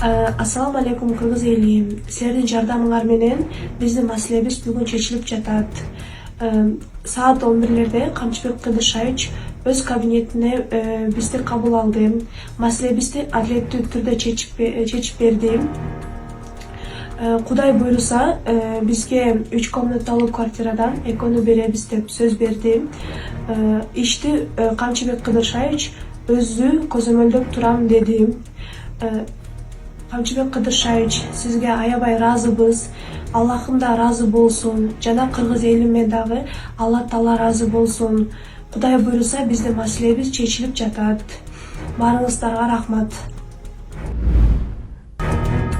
Assalamu alaikum Kırgız eli. Sizlerden jardamыңар менен биздин маселебиз бүгүн чечилип жатат. Saat 11'lerde Камчыбек Кыдыршаевич өз кабинетине бизди кабыл алды. Маселебизди адилеттүү түрдө чечип берди. Кудай буйруса, бизге 3 комнаталуу квартирадан экөөнү беребиз деп сөз берди. Ишти Камчыбек Кыдыршаевич өзү көзөмөлдөп турам деди. Камчыбек Кыдыршаевич, сизге аябай ыраазыбыз. Аллахым да ыраазы болсун. Жана кыргыз элимен дагы Алла Таала ыраазы болсун. Кудай буйруса, биздин маселебиз чечилип жатат. Баарыңыздарга рахмат.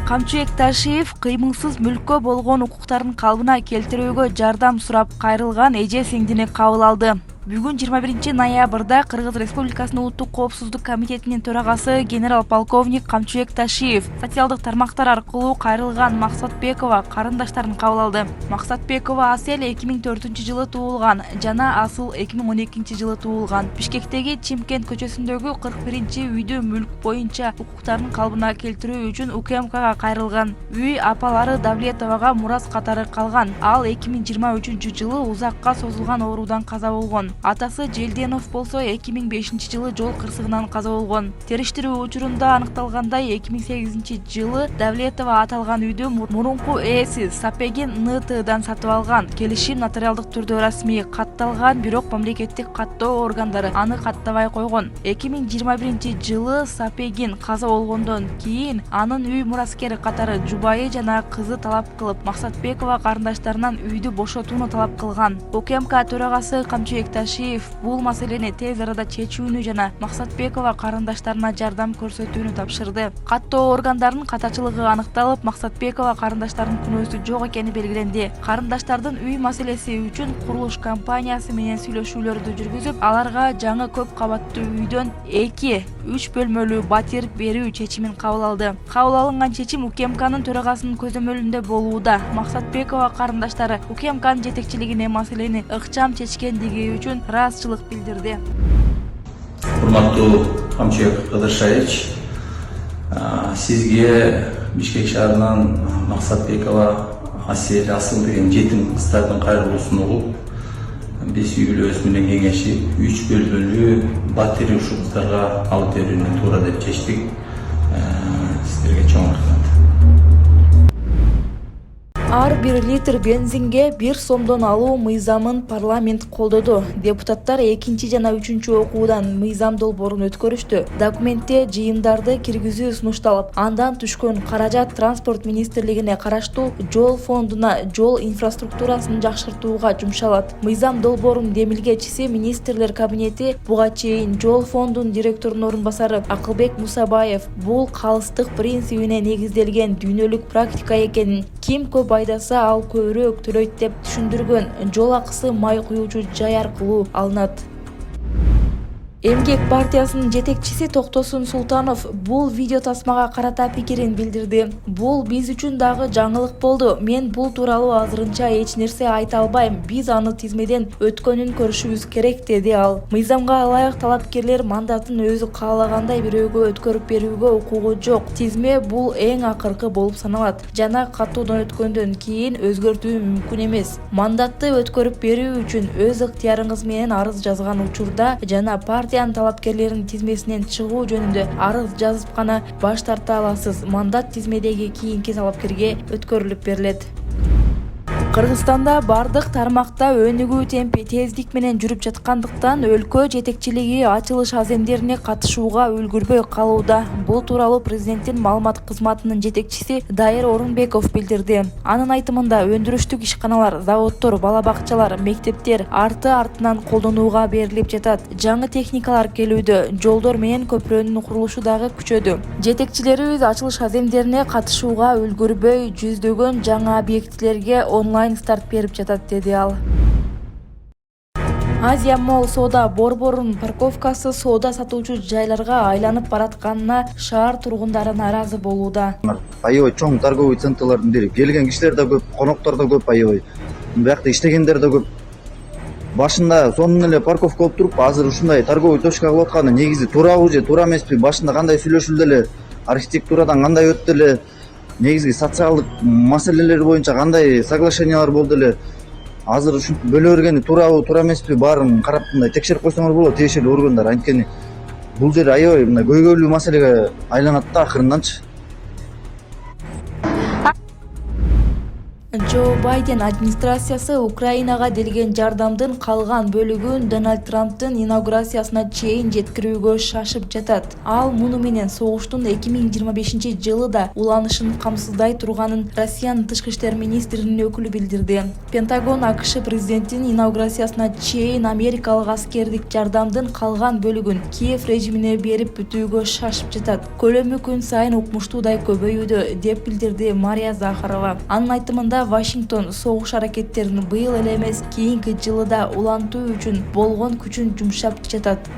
Камчыбек Ташиев кыймылсыз мүлккө болгон укуктарын калыбына келтирүүгө жардам сурап кайрылган эже сиңдини кабыл алды. Бүгүн 21 ноябрда Кыргыз Республикасынын Улуттук коопсуздук комитетинин төрагасы генерал-полковник Камчыбек Ташиев социалдык тармактар аркылуу кайрылган Максатбекова карындаштарын кабыл алды. Максатбекова Асель 2004-жылы туулган, жана Асыл 2012-жылы туулган. Бишкектеги Чимкент көчөсүндөгү 41-үйдө мүлк боюнча укуктарын калыбына келтирүү үчүн УКМКга кайрылган. Үй апалары Давлетовага мурас катары калган. Ал 2023-жылы узакка созулган оорудан каза болгон. Атасы Желденов болсо 2005-жылы жол кырсыгынан каза болгон. Териштирүү учурунда аныкталгандай 2008-жылы Давлетова аталган үйдү мурунку ээси Сапегин НТдан сатып алган. Келишим нотариалдык түрдө расмий катталган, бирок мамлекеттик каттоо органдары аны каттабай койгон. 2021-жылы Сапегин каза болгондон кийин анын үй мураскери катары жубайы жана кызы талап кылып, Максатбекова карындаштарынан үйдү бошотууну талап кылган. УКМК төрагасы Камчыбек Ташиев бул маселени тез арада чечүүнү жана Максатбекова карындаштарына жардам көрсөтүүнү тапшырды. Каттоо органдарынын катачылыгы аныкталып, Максатбекова карындаштарынын күнөөсү жок экени белгиленди. Карындаштардын үй маселеси үчүн курулуш компаниясы менен сүйлөшүүлөрдү жүргүзүп, аларга жаңы көп кабаттуу үйдөн 2-3 бөлмөлүү батир берүү чечимин кабыл алды. Кабыл алынган чечим УКМКнын төрагасынын көзөмөлүндө болууда. Максатбекова карындаштары УКМКнын жетекчилигине маселени ыкчам чечкендиги үчүн ыраазычылык билдирди. Урматтуу Камчыбек Кыдыршаевич, сизге Бишкек шаарынан Максатбекова Асель, Асыл деген жетим кыздардын кайрылуусун угуп, биз үй бүлөбүз менен кеңешип 3 бөлмөлүү батир ушул кыздарга алып берүүнү туура деп чечтик. Сиздерге чоң рахмат. Ар 1 литр бензинге 1 сомдон алуу мыйзамын парламент колдоду. Депутаттар 2 жана 3 окуудан мыйзам долбоорун өткөрүштү. Документте жыйындарды киргизүү сунушталып, андан түшкөн каражат транспорт министрлигине караштуу жол фондуна жол инфраструктурасын жакшыртууга жумшалат. Мыйзам долбоорунун демилгечиси министрлер кабинети буга чейин жол фондунун директорунун орун басары Акылбек Мусабаев бул калыстык принцибине негизделген дүйнөлүк практика экенин, ким көп айдаса ал көбүрөөк төлөйт деп түшүндүргөн. Жол акысы май куюучу жай аркылуу алынат. Эмгек партиясынын жетекчиси Токтосун Султанов бул видео тасмага карата пикирин билдирди. Бул биз үчүн дагы жаңылык болду. Мен бул тууралуу азырынча эч нерсе айта албайм. Биз аны тизмеден өткөнүн көрүшүбүз керек, деди ал. Мыйзамга ылайык талапкерлер мандатын өзү каалагандай бирөөгө өткөрүп берүүгө укугу жок. Тизме бул эң акыркы болуп саналат жана каттоодон өткөндөн кийин өзгөртүү мүмкүн эмес. Мандатты өткөрүп берүү үчүн өз ыктыярыңыз менен арыз жазган учурда жана талапкерлерин тизмесинен чыгуу жөнүндө арыз жазып гана баш тарта аласыз. Мандат тизмедеги кийинки талапкерге өткөрүлүп берилет. Кыргызстанда бардык тармакта өнүгүү темпи тездик менен жүрүп жаткандыктан өлкө жетекчилиги ачылыш аземдерине катышууга үлгүрбөй калууда. Бул тууралуу президенттин маалымат кызматынын жетекчиси Дайыр Орунбеков билдирди. Анын айтымында өндүрүштүк ишканалар, заводдор, бала бакчалар, мектептер арты-артынан колдонууга берилип жатат. Жаңы техникалар келүүдө, жолдор менен көпүрөнүн курулушу дагы күчөдү. Жетекчилерибиз ачылыш аземдерине катышууга үлгүрбөй жүздөгөн жаңы объектилерге онлайн старт берип жатат, деди ал. Азия Молл соода борборунун парковкасы соода сатуучу жайларга айланып баратканына шаар тургундары нааразы болууда. Аябай чоң торговый центрлардын бири. Келген кишилер да көп, коноктор да көп аябай. Биякта иштегендер да көп. Башында сонун эле парковка болуп туруп, азыр ушундай торговый точка кылып атканы негизи туурабы же туура эмеспи? Башында кандай сүйлөшүлдү эле архитектурадан кандай өттү эле, негизги социалдык маселелер боюнча кандай соглашениялар болду эле, азыр ушинтип бөлө бергени туурабы туура эмеспи баарын карап мындай текшерип койсоңор болот, тиешелүү органдар. Анткени бул жер аябай мындай көйгөйлүү маселеге айланат да акырынданчы. Джо Байден администрациясы Украинага делген жардамдын калган бөлүгүн Дональд Трамптын инаугурациясына чейин жеткирүүгө шашып жатат. Ал муну менен согуштун 2025-жылы да уланышын камсыздай турганын Россиянын тышкы иштер министринин өкүлү билдирди. Пентагон АКШ президентинин инаугурациясына чейин америкалык аскердик жардамдын калган бөлүгүн Киев режимине берип бүтүүгө шашып жатат. Көлөмү күн сайын укмуштуудай көбөйүүдө, деп билдирди Мария Захарова. Анын айтымында Вашингтон согуш аракеттерин быйыл эле эмес, кийинки жылы да улантуу үчүн болгон күчүн жумшап жатат.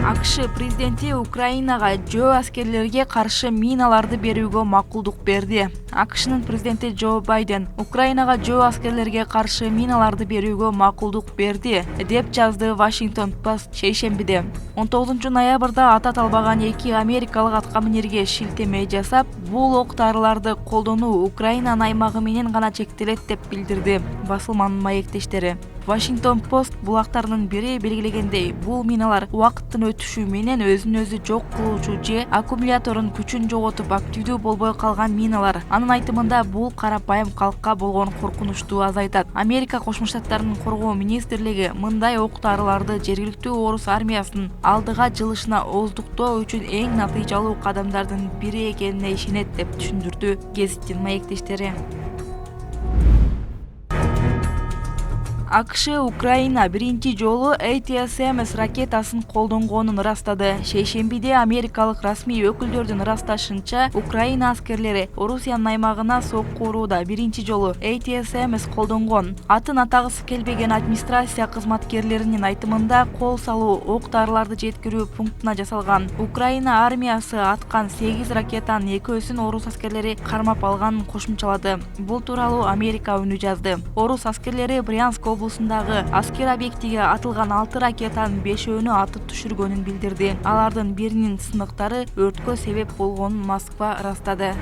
АКШ президенти Украинага жөө аскерлерге каршы миналарды берүүгө макулдук берди. АКШнын президенти Джо Байден Украинага жөө аскерлерге каршы миналарды берүүгө макулдук берди, деп жазды Washington Post шейшембиде. 19 ноябрда ата талбаган 2 америкалык аткаминерге шилтеме жасап, бул ок-дарыларды колдонуу Украинанын аймагы менен гана чектелет деп билдирди басылманын маектештери. Washington Post булактарынын бири белгилегендей, бул миналар убакыттын өтүшү менен өзүн өзү жок кылуучу же аккумуляторун күчүн жоготуп активдүү болбой калган миналар. Анын айтымында бул карапайым калкка болгон коркунучту азайтат. Америка Кошмо Штаттарынын коргоо министрлиги мындай ок-дарыларды жергиликтүү орус армиясынын алдыга жылышына ооздуктоо үчүн эң натыйжалуу кадамдардын бири экенине ишенет, деп түшүндүрдү гезиттин маектештери. АКШ Украина биринчи жолу ATACMS ракетасын колдонгонун ырастады. Шейшембиде америкалык расмий өкүлдөрдүн ырасташынча, Украина аскерлери Орусиянын аймагына сокку урууда биринчи жолу ATACMS колдонгон. Атын атагысы келбеген администрация кызматкерлеринин айтымында, кол салуу ок-дарыларды жеткирүү пунктуна жасалган. Украина армиясы аткан 8 ракетанын 2-өсүн орус аскерлери кармап алганын кошумчалады. Бул тууралуу Америка үнү жазды. Орус аскерлери Брянск облусундагы аскер объектиге атылган 6 ракетанын 5-өөнү атып түшүргөнүн билдирди. Алардын биринин сыныктары өрткө себеп болгонун Москва ырастады.